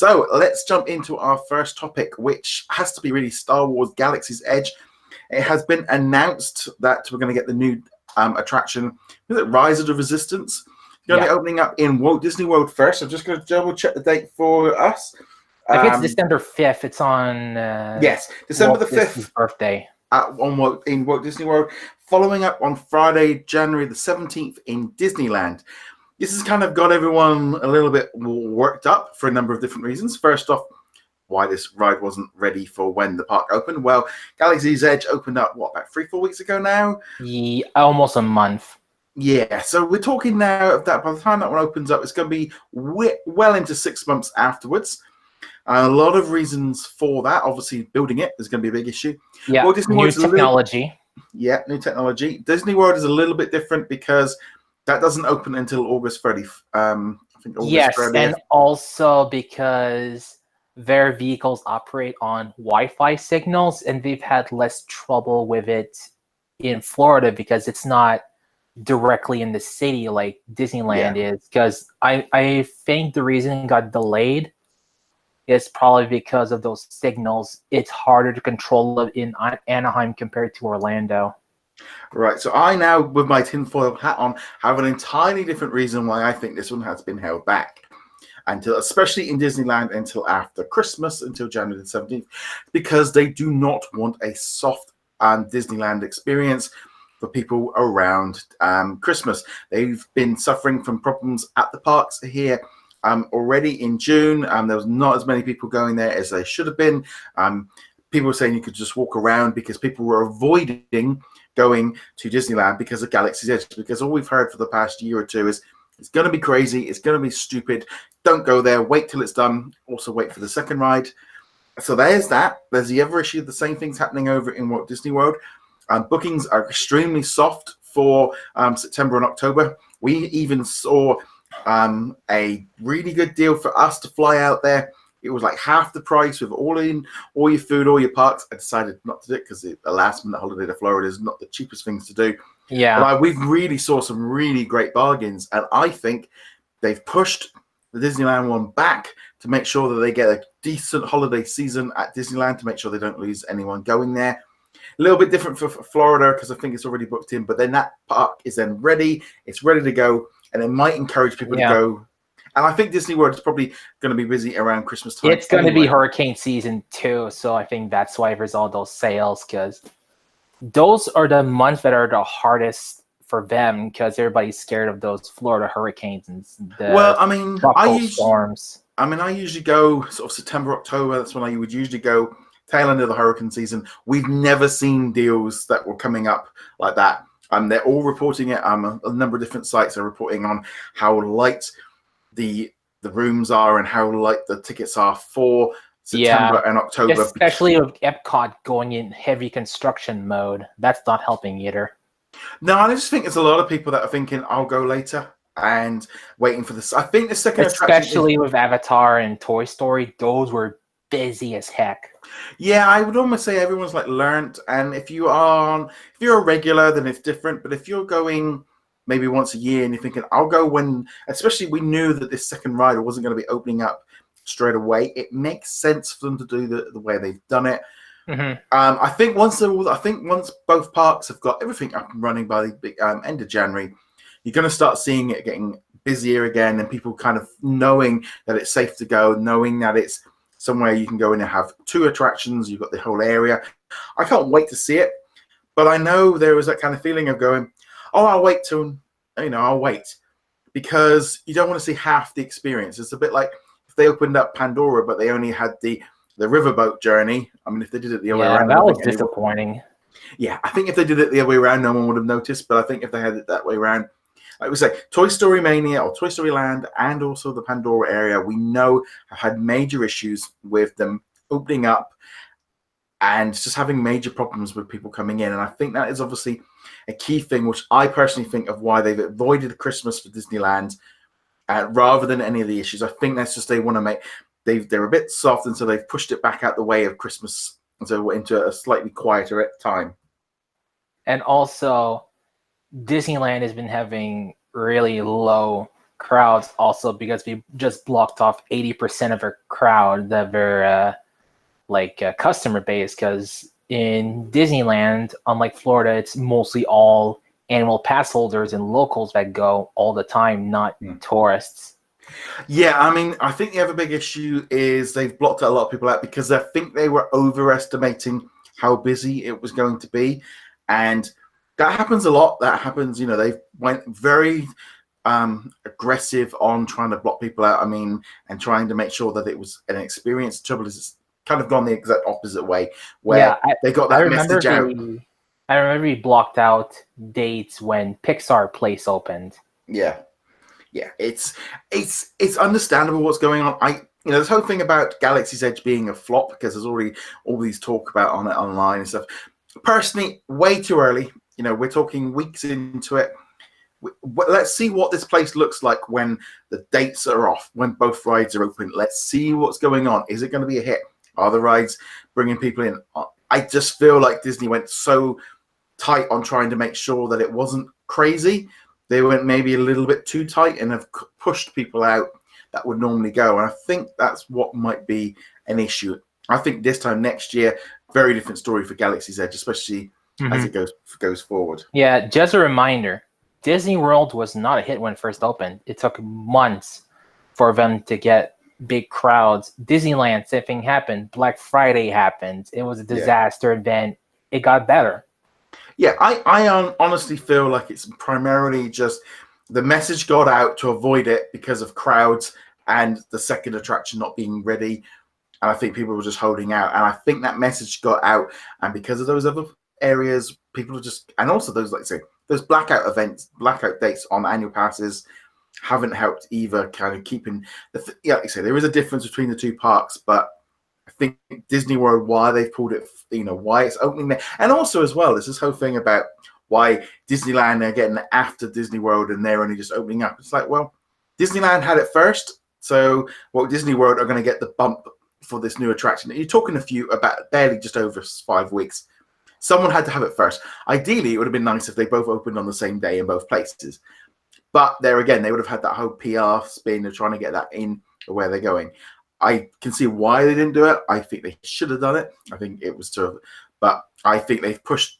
So let's jump into our first topic, which has to be really Star Wars Galaxy's Edge. It has been announced that we're going to get the new attraction, is it Rise of the Resistance? It's going to be opening up in Walt Disney World first. I'm just going to double check the date for us. I think it's December 5th. It's on yes, December Walt the 5th. Disney's birthday. In Walt Disney World, following up on Friday, January the 17th in Disneyland. This has kind of got everyone a little bit worked up for a number of different reasons. First off, why this ride wasn't ready for when the park opened. Well, Galaxy's Edge opened up, about 3-4 weeks ago now? Yeah, almost a month. Yeah, so we're talking now of that by the time that one opens up, it's going to be well into 6 months afterwards. A lot of reasons for that. Obviously, building it is going to be a big issue. Yeah, well, Disney new technology. New technology. Disney World is a little bit different because that doesn't open until August 30th. I think August yes, 30th. And also because their vehicles operate on Wi-Fi signals, and they've had less trouble with it in Florida because it's not directly in the city like Disneyland is. Because I think the reason it got delayed is probably because of those signals. It's harder to control it in Anaheim compared to Orlando. Right, so I now, with my tinfoil hat on, have an entirely different reason why I think this one has been held back. Until, especially in Disneyland, until after Christmas, until January the 17th, because they do not want a soft Disneyland experience for people around Christmas. They've been suffering from problems at the parks here already in June. There was not as many people going there as they should have been. People were saying you could just walk around because people were avoiding going to Disneyland because of Galaxy's Edge, because all we've heard for the past year or two is it's going to be crazy, it's going to be stupid, don't go there, wait till it's done, also wait for the second ride. So there's that. There's the other issue, the same thing's happening over in Walt Disney World. Bookings are extremely soft for September and October. We even saw a really good deal for us to fly out there. It was like half the price with all your food, all your parks. I decided not to do it because the last minute holiday to Florida is not the cheapest things to do. Yeah. But we've really saw some really great bargains. And I think they've pushed the Disneyland one back to make sure that they get a decent holiday season at Disneyland, to make sure they don't lose anyone going there. A little bit different for Florida because I think it's already booked in. But then that park is then ready. It's ready to go. And it might encourage people to go. And I think Disney World is probably going to be busy around Christmas time. It's going to be hurricane season too, so I think that's why there's all those sales, because those are the months that are the hardest for them, because everybody's scared of those Florida hurricanes and the tropical storms. I usually go sort of September, October. That's when I would usually go tail end of the hurricane season. We've never seen deals that were coming up like that. They're all reporting it. A number of different sites are reporting on how light the rooms are and how light the tickets are for September and October. Especially with Epcot going in heavy construction mode. That's not helping either. No, I just think there's a lot of people that are thinking, I'll go later and waiting for this. I think the second especially with Avatar and Toy Story, those were busy as heck. Yeah, I would almost say everyone's like learned, and if you're a regular, then it's different. But if you're going maybe once a year and you're thinking, I'll go when, especially we knew that this second ride wasn't going to be opening up straight away, it makes sense for them to do the way they've done it. Mm-hmm. I think once both parks have got everything up and running by the end of January, you're going to start seeing it getting busier again, and people kind of knowing that it's safe to go, knowing that it's somewhere you can go in and have 2 attractions. You've got the whole area. I can't wait to see it, but I know there was that kind of feeling of going, oh, I'll wait till, I'll wait, because you don't want to see half the experience. It's a bit like if they opened up Pandora, but they only had the riverboat journey. I mean, if they did it the other way around, that was disappointing. Yeah, I think if they did it the other way around, no one would have noticed. But I think if they had it that way around, I would say Toy Story Mania or Toy Story Land and also the Pandora area, we know have had major issues with them opening up and just having major problems with people coming in. And I think that is obviously a key thing, which I personally think of why they've avoided Christmas for Disneyland rather than any of the issues. I think that's just they want to make, they're a bit soft, and so they've pushed it back out the way of Christmas, and so into a slightly quieter time. And also, Disneyland has been having really low crowds also because we just blocked off 80% of our crowd, of our customer base. Because in Disneyland, unlike Florida, it's mostly all annual pass holders and locals that go all the time, not tourists. Yeah, I mean, I think the other big issue is they've blocked a lot of people out because I think they were overestimating how busy it was going to be. And that happens a lot. That happens, they went very aggressive on trying to block people out. I mean, and trying to make sure that it was an experience. The trouble is, it's kind of gone the exact opposite way, where they got that message out. I remember we blocked out dates when Pixar Place opened. Yeah, it's understandable what's going on. This whole thing about Galaxy's Edge being a flop because there's already all these talk about on it online and stuff. Personally, way too early. We're talking weeks into it. Let's see what this place looks like when the dates are off, when both rides are open. Let's see what's going on. Is it going to be a hit? Are the rides bringing people in? I just feel like Disney went so tight on trying to make sure that it wasn't crazy. They went maybe a little bit too tight and have pushed people out that would normally go. And I think that's what might be an issue. I think this time next year, very different story for Galaxy's Edge, especially as it goes forward. Yeah, just a reminder, Disney World was not a hit when it first opened. It took months for them to get big crowds. Disneyland, same thing happened. Black Friday happened. It was a disaster. Then it got better. Yeah, I honestly feel like it's primarily just the message got out to avoid it because of crowds and the second attraction not being ready. And I think people were just holding out. And I think that message got out. And because of those other areas, people are just, and also those, like I say, those blackout events, blackout dates on annual passes haven't helped either, kind of keeping, like I say, there is a difference between the two parks, but I think Disney World, why they've pulled it, why it's opening there. And also as well, there's this whole thing about why Disneyland are getting after Disney World and they're only just opening up. It's like, well, Disneyland had it first. So Disney World are going to get the bump for this new attraction. You're talking about barely just over 5 weeks. Someone had to have it first. Ideally, it would have been nice if they both opened on the same day in both places. But there again, they would have had that whole PR spin of trying to get that in where they're going. I can see why they didn't do it. I think they should have done it. I think it was but I think they've pushed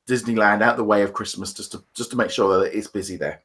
Disneyland out the way of Christmas just to make sure that it is busy there.